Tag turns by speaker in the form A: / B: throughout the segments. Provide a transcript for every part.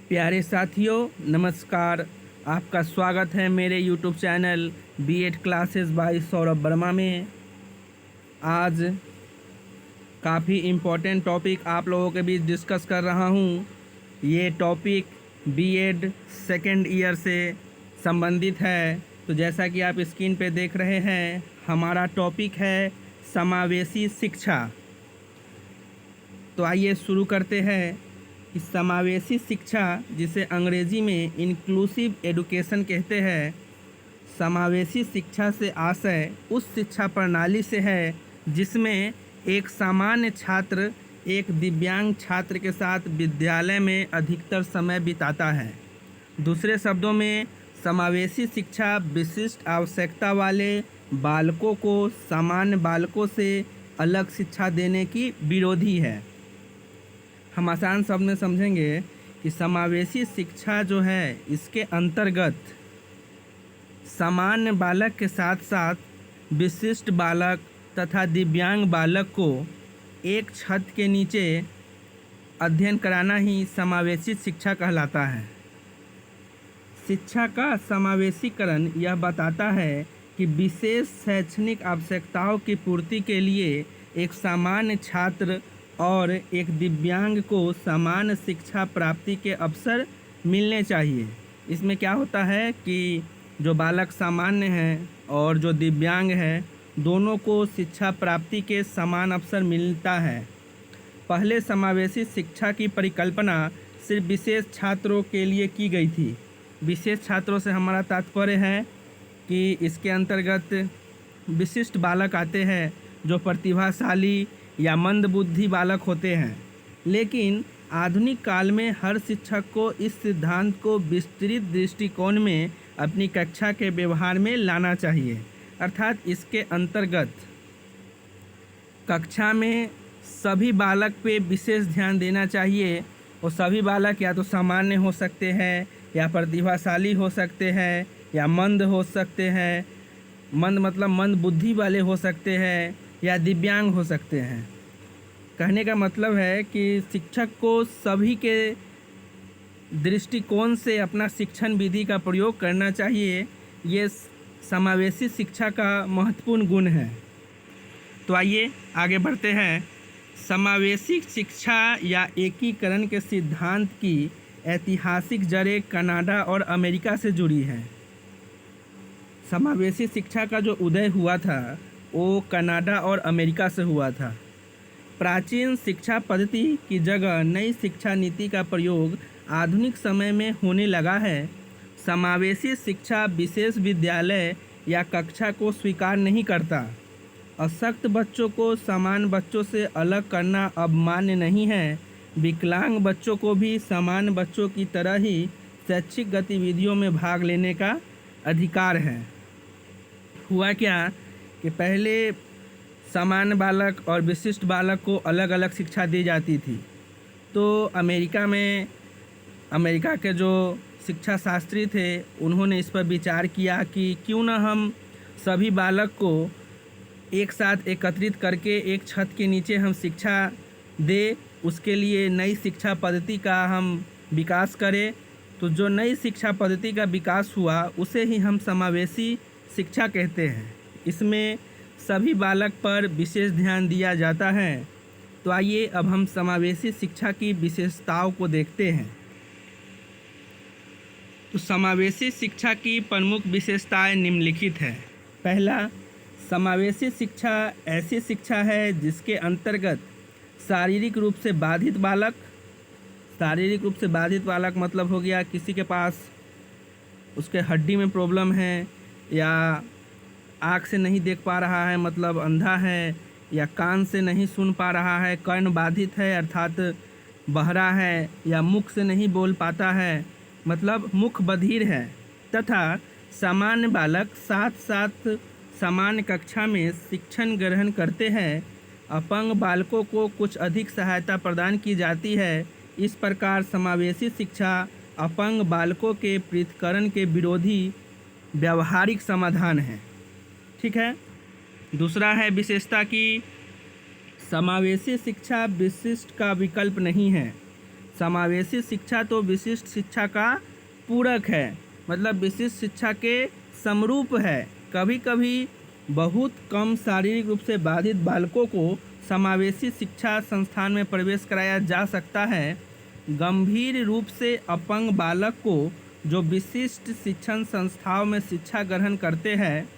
A: प्यारे साथियों नमस्कार। आपका स्वागत है मेरे YouTube channel BEd classes by Saurabh Verma में। आज काफ़ी इम्पोर्टेंट टॉपिक आप लोगों के बीच डिस्कस कर रहा हूँ। ये टॉपिक बीएड सेकेंड ईयर से संबंधित है। तो जैसा कि आप स्क्रीन पे देख रहे हैं, हमारा टॉपिक है समावेशी शिक्षा। तो आइए शुरू करते हैं कि समावेशी शिक्षा, जिसे अंग्रेजी में इंक्लूसिव एजुकेशन कहते हैं, समावेशी शिक्षा से आशय उस शिक्षा प्रणाली से है जिसमें एक सामान्य छात्र एक दिव्यांग छात्र के साथ विद्यालय में अधिकतर समय बिताता है। दूसरे शब्दों में, समावेशी शिक्षा विशिष्ट आवश्यकता वाले बालकों को सामान्य बालकों से अलग शिक्षा देने की विरोधी है। हम आसान शब्द में समझेंगे कि समावेशी शिक्षा जो है, इसके अंतर्गत सामान्य बालक के साथ साथ विशिष्ट बालक तथा दिव्यांग बालक को एक छत के नीचे अध्ययन कराना ही समावेशी शिक्षा कहलाता है। शिक्षा का समावेशीकरण यह बताता है कि विशेष शैक्षणिक आवश्यकताओं की पूर्ति के लिए एक सामान्य छात्र और एक दिव्यांग को समान शिक्षा प्राप्ति के अवसर मिलने चाहिए। इसमें क्या होता है कि जो बालक सामान्य है और जो दिव्यांग है, दोनों को शिक्षा प्राप्ति के समान अवसर मिलता है। पहले समावेशी शिक्षा की परिकल्पना सिर्फ विशेष छात्रों के लिए की गई थी। विशेष छात्रों से हमारा तात्पर्य है कि इसके अंतर्गत विशिष्ट बालक आते हैं जो प्रतिभाशाली या मंदबुद्धि बालक होते हैं। लेकिन आधुनिक काल में हर शिक्षक को इस सिद्धांत को विस्तृत दृष्टिकोण में अपनी कक्षा के व्यवहार में लाना चाहिए। अर्थात इसके अंतर्गत कक्षा में सभी बालक पे विशेष ध्यान देना चाहिए। और सभी बालक या तो सामान्य हो सकते हैं, या प्रतिभाशाली हो सकते हैं, या मंद हो सकते हैं। मंद मतलब मंद बुद्धि वाले हो सकते हैं, या दिव्यांग हो सकते हैं। कहने का मतलब है कि शिक्षक को सभी के दृष्टिकोण से अपना शिक्षण विधि का प्रयोग करना चाहिए। ये समावेशी शिक्षा का महत्वपूर्ण गुण है। तो आइए आगे बढ़ते हैं। समावेशी शिक्षा या एकीकरण के सिद्धांत की ऐतिहासिक जड़ें कनाडा और अमेरिका से जुड़ी हैं। समावेशी शिक्षा का जो उदय हुआ था वो कनाडा और अमेरिका से हुआ था। प्राचीन शिक्षा पद्धति की जगह नई शिक्षा नीति का प्रयोग आधुनिक समय में होने लगा है। समावेशी शिक्षा विशेष विद्यालय या कक्षा को स्वीकार नहीं करता। अशक्त बच्चों को समान बच्चों से अलग करना अब मान्य नहीं है। विकलांग बच्चों को भी समान बच्चों की तरह ही शैक्षिक गतिविधियों में भाग लेने का अधिकार है। हुआ क्या कि पहले सामान्य बालक और विशिष्ट बालक को अलग अलग शिक्षा दी जाती थी। तो अमेरिका के जो शिक्षा शास्त्री थे, उन्होंने इस पर विचार किया कि क्यों न हम सभी बालक को एक साथ एकत्रित करके एक छत के नीचे हम शिक्षा दे। उसके लिए नई शिक्षा पद्धति का हम विकास करें। तो जो नई शिक्षा पद्धति का विकास हुआ उसे ही हम समावेशी शिक्षा कहते हैं। इसमें सभी बालक पर विशेष ध्यान दिया जाता है। तो आइए अब हम समावेशी शिक्षा की विशेषताओं को देखते हैं। तो समावेशी शिक्षा की प्रमुख विशेषताएं निम्नलिखित है। पहला, समावेशी शिक्षा ऐसी शिक्षा है जिसके अंतर्गत शारीरिक रूप से बाधित बालक मतलब हो गया किसी के पास उसके हड्डी में प्रॉब्लम है, या आँख से नहीं देख पा रहा है मतलब अंधा है, या कान से नहीं सुन पा रहा है कर्ण बाधित है अर्थात बहरा है, या मुख से नहीं बोल पाता है मतलब मुख बधिर है। तथा सामान्य बालक साथ साथ सामान्य कक्षा में शिक्षण ग्रहण करते हैं। अपंग बालकों को कुछ अधिक सहायता प्रदान की जाती है। इस प्रकार समावेशी शिक्षा अपंग बालकों के पृथक्करण के विरोधी व्यावहारिक समाधान है। ठीक है। दूसरा है विशेषता की समावेशी शिक्षा विशिष्ट का विकल्प नहीं है। समावेशी शिक्षा तो विशिष्ट शिक्षा का पूरक है, मतलब विशिष्ट शिक्षा के समरूप है। कभी कभी बहुत कम शारीरिक रूप से बाधित बालकों को समावेशी शिक्षा संस्थान में प्रवेश कराया जा सकता है। गंभीर रूप से अपंग बालक को जो विशिष्ट शिक्षण संस्थाओं में शिक्षा ग्रहण करते हैं,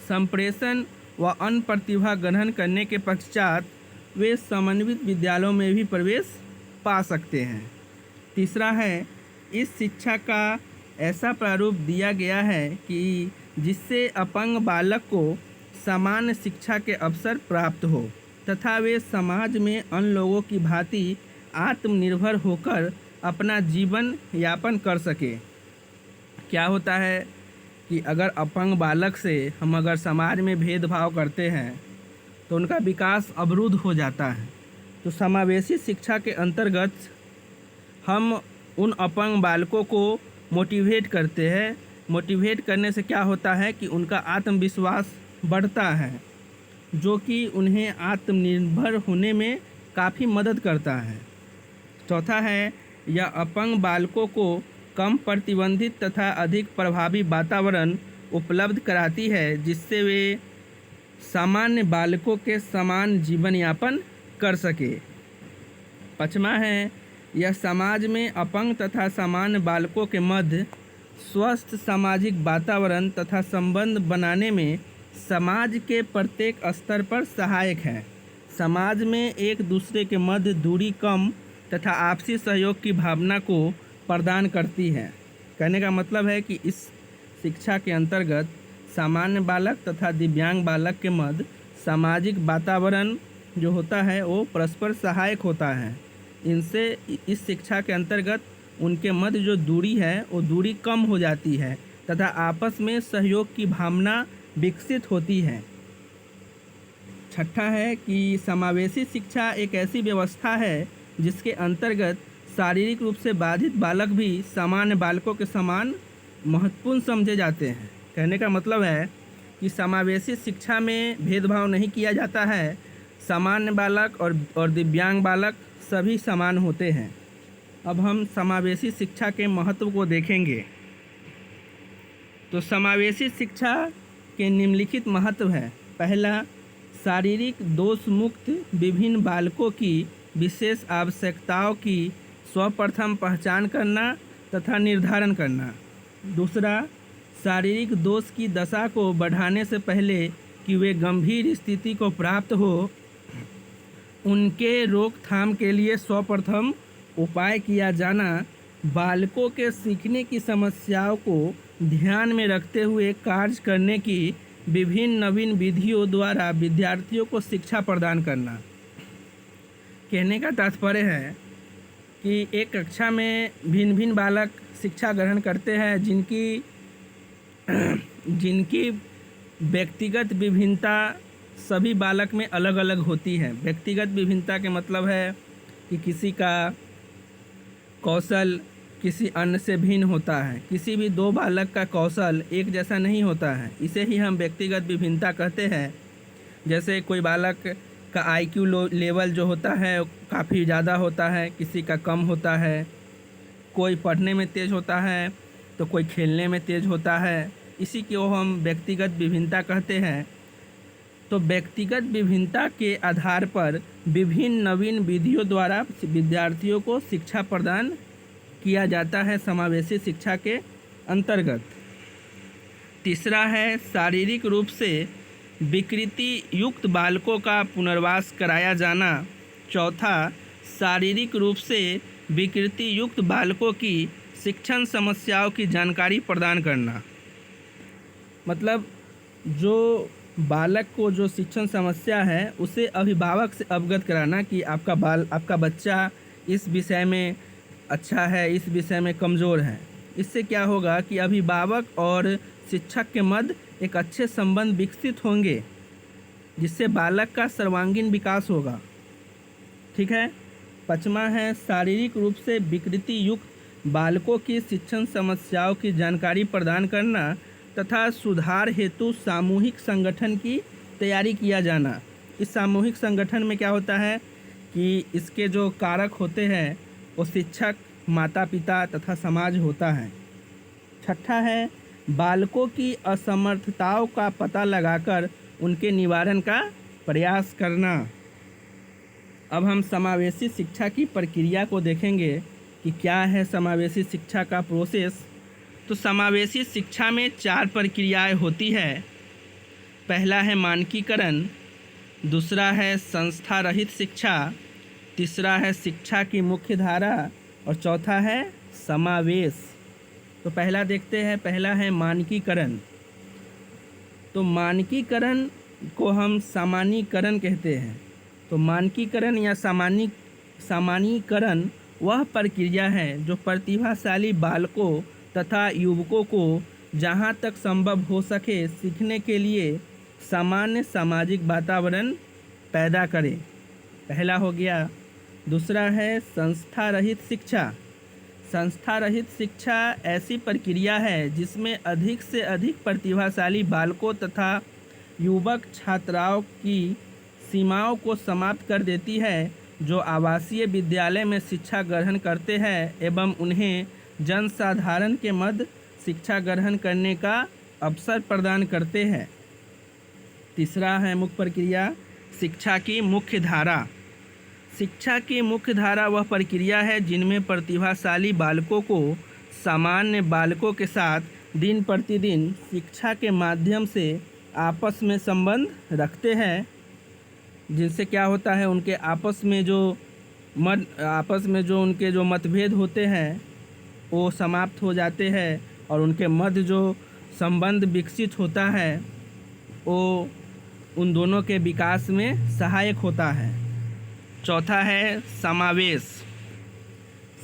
A: संप्रेषण व अन्य प्रतिभा ग्रहण करने के पश्चात वे समन्वित विद्यालयों में भी प्रवेश पा सकते हैं। तीसरा है, इस शिक्षा का ऐसा प्रारूप दिया गया है कि जिससे अपंग बालक को समान शिक्षा के अवसर प्राप्त हो तथा वे समाज में अन्य लोगों की भांति आत्मनिर्भर होकर अपना जीवन यापन कर सके। क्या होता है कि अगर अपंग बालक से हम अगर समाज में भेदभाव करते हैं तो उनका विकास अवरुद्ध हो जाता है। तो समावेशी शिक्षा के अंतर्गत हम उन अपंग बालकों को मोटिवेट करते हैं। मोटिवेट करने से क्या होता है कि उनका आत्मविश्वास बढ़ता है, जो कि उन्हें आत्मनिर्भर होने में काफ़ी मदद करता है। चौथा है, यह अपंग बालकों को कम प्रतिबंधित तथा अधिक प्रभावी वातावरण उपलब्ध कराती है, जिससे वे सामान्य बालकों के समान जीवन यापन कर सके। पाँचवा है, यह समाज में अपंग तथा सामान्य बालकों के मध्य स्वस्थ सामाजिक वातावरण तथा संबंध बनाने में समाज के प्रत्येक स्तर पर सहायक है। समाज में एक दूसरे के मध्य दूरी कम तथा आपसी सहयोग की भावना को प्रदान करती है। कहने का मतलब है कि इस शिक्षा के अंतर्गत सामान्य बालक तथा दिव्यांग बालक के मध्य सामाजिक वातावरण जो होता है वो परस्पर सहायक होता है। इनसे इस शिक्षा के अंतर्गत उनके मध्य जो दूरी है वो दूरी कम हो जाती है तथा आपस में सहयोग की भावना विकसित होती है। छठा है कि समावेशी शिक्षा एक ऐसी व्यवस्था है जिसके अंतर्गत शारीरिक रूप से बाधित बालक भी सामान्य बालकों के समान महत्वपूर्ण समझे जाते हैं। कहने का मतलब है कि समावेशी शिक्षा में भेदभाव नहीं किया जाता है। सामान्य बालक और दिव्यांग बालक सभी समान होते हैं। अब हम समावेशी शिक्षा के महत्व को देखेंगे। तो समावेशी शिक्षा के निम्नलिखित महत्व है। पहला, शारीरिक दोष मुक्त विभिन्न बालकों की विशेष आवश्यकताओं की सर्वप्रथम पहचान करना तथा निर्धारण करना। दूसरा, शारीरिक दोष की दशा को बढ़ाने से पहले कि वे गंभीर स्थिति को प्राप्त हो, उनके रोकथाम के लिए सर्वप्रथम उपाय किया जाना। बालकों के सीखने की समस्याओं को ध्यान में रखते हुए कार्य करने की विभिन्न नवीन विधियों द्वारा विद्यार्थियों को शिक्षा प्रदान करना। कहने का तात्पर्य है कि एक कक्षा में भिन्न भिन्न बालक शिक्षा ग्रहण करते हैं जिनकी व्यक्तिगत विभिन्नता सभी बालक में अलग अलग होती है। व्यक्तिगत विभिन्नता के मतलब है कि किसी का कौशल किसी अन्य से भिन्न होता है। किसी भी दो बालक का कौशल एक जैसा नहीं होता है, इसे ही हम व्यक्तिगत विभिन्नता कहते हैं। जैसे कोई बालक का आईक्यू लेवल जो होता है काफ़ी ज़्यादा होता है, किसी का कम होता है। कोई पढ़ने में तेज़ होता है तो कोई खेलने में तेज़ होता है। इसी को हम व्यक्तिगत विभिन्नता कहते हैं। तो व्यक्तिगत विभिन्नता के आधार पर विभिन्न नवीन विधियों द्वारा विद्यार्थियों को शिक्षा प्रदान किया जाता है समावेशी शिक्षा के अंतर्गत। तीसरा है, शारीरिक रूप से विकृति युक्त बालकों का पुनर्वास कराया जाना। चौथा, शारीरिक रूप से विकृति युक्त बालकों की शिक्षण समस्याओं की जानकारी प्रदान करना। मतलब जो बालक को जो शिक्षण समस्या है उसे अभिभावक से अवगत कराना कि आपका बच्चा इस विषय में अच्छा है, इस विषय में कमज़ोर है। इससे क्या होगा कि अभिभावक और शिक्षक के मध्य एक अच्छे संबंध विकसित होंगे, जिससे बालक का सर्वांगीण विकास होगा। ठीक है। पाँचवा है, शारीरिक रूप से विकृति युक्त बालकों की शिक्षण समस्याओं की जानकारी प्रदान करना तथा सुधार हेतु सामूहिक संगठन की तैयारी किया जाना। इस सामूहिक संगठन में क्या होता है कि इसके जो कारक होते हैं वो शिक्षक, माता पिता तथा समाज होता है। छठा है बालकों की असमर्थताओं का पता लगाकर उनके निवारण का प्रयास करना। अब हम समावेशी शिक्षा की प्रक्रिया को देखेंगे कि क्या है समावेशी शिक्षा का प्रोसेस। तो समावेशी शिक्षा में 4 प्रक्रियाएं होती है। पहला है मानकीकरण, दूसरा है संस्था रहित शिक्षा, तीसरा है शिक्षा की मुख्य धारा और चौथा है समावेश। तो पहला देखते हैं, पहला है मानकीकरण। तो मानकीकरण को हम सामान्यीकरण कहते हैं। तो मानकीकरण या सामान्यीकरण वह प्रक्रिया है जो प्रतिभाशाली बालकों तथा युवकों को जहाँ तक संभव हो सके सीखने के लिए सामान्य सामाजिक वातावरण पैदा करे। पहला हो गया। दूसरा है संस्था रहित शिक्षा। संस्था रहित शिक्षा ऐसी प्रक्रिया है जिसमें अधिक से अधिक प्रतिभाशाली बालकों तथा युवक छात्राओं की सीमाओं को समाप्त कर देती है, जो आवासीय विद्यालय में शिक्षा ग्रहण करते हैं एवं उन्हें जनसाधारण के मध्य शिक्षा ग्रहण करने का अवसर प्रदान करते हैं। तीसरा है मुख्य प्रक्रिया शिक्षा की मुख्य धारा। शिक्षा की मुख्य धारा वह प्रक्रिया है जिनमें प्रतिभाशाली बालकों को सामान्य बालकों के साथ दिन प्रतिदिन शिक्षा के माध्यम से आपस में संबंध रखते हैं, जिनसे क्या होता है उनके आपस में जो उनके जो मतभेद होते हैं वो समाप्त हो जाते हैं और उनके मध्य जो संबंध विकसित होता है वो उन दोनों के विकास में सहायक होता है। चौथा है समावेश।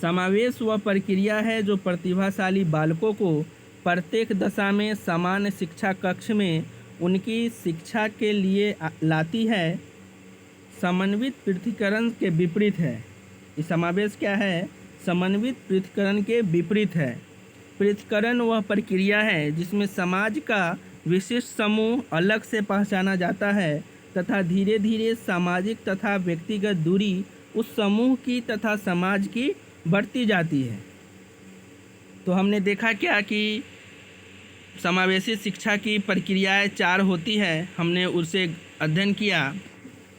A: समावेश वह प्रक्रिया है जो प्रतिभाशाली बालकों को प्रत्येक दशा में सामान्य शिक्षा कक्ष में उनकी शिक्षा के लिए लाती है। समन्वित पृथक्करण के विपरीत है। ये समावेश क्या है? समन्वित पृथक्करण के विपरीत है। पृथक्करण वह प्रक्रिया है जिसमें समाज का विशिष्ट समूह अलग से पहचाना जाता है तथा धीरे धीरे सामाजिक तथा व्यक्तिगत दूरी उस समूह की तथा समाज की बढ़ती जाती है। तो हमने देखा क्या कि समावेशी शिक्षा की प्रक्रियाएं 4 होती है, हमने उसे अध्ययन किया।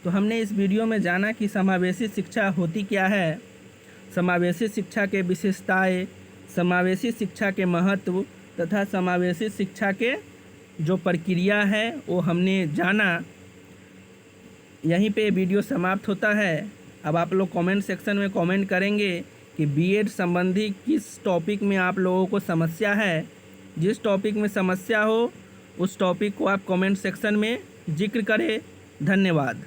A: तो हमने इस वीडियो में जाना कि समावेशी शिक्षा होती क्या है, समावेशी शिक्षा के विशेषताएं, समावेशी शिक्षा के महत्व तथा समावेशी शिक्षा के जो प्रक्रिया है वो हमने जाना। यहीं पे वीडियो समाप्त होता है। अब आप लोग कमेंट सेक्शन में कमेंट करेंगे कि बीएड संबंधी किस टॉपिक में आप लोगों को समस्या है। जिस टॉपिक में समस्या हो उस टॉपिक को आप कमेंट सेक्शन में जिक्र करें। धन्यवाद।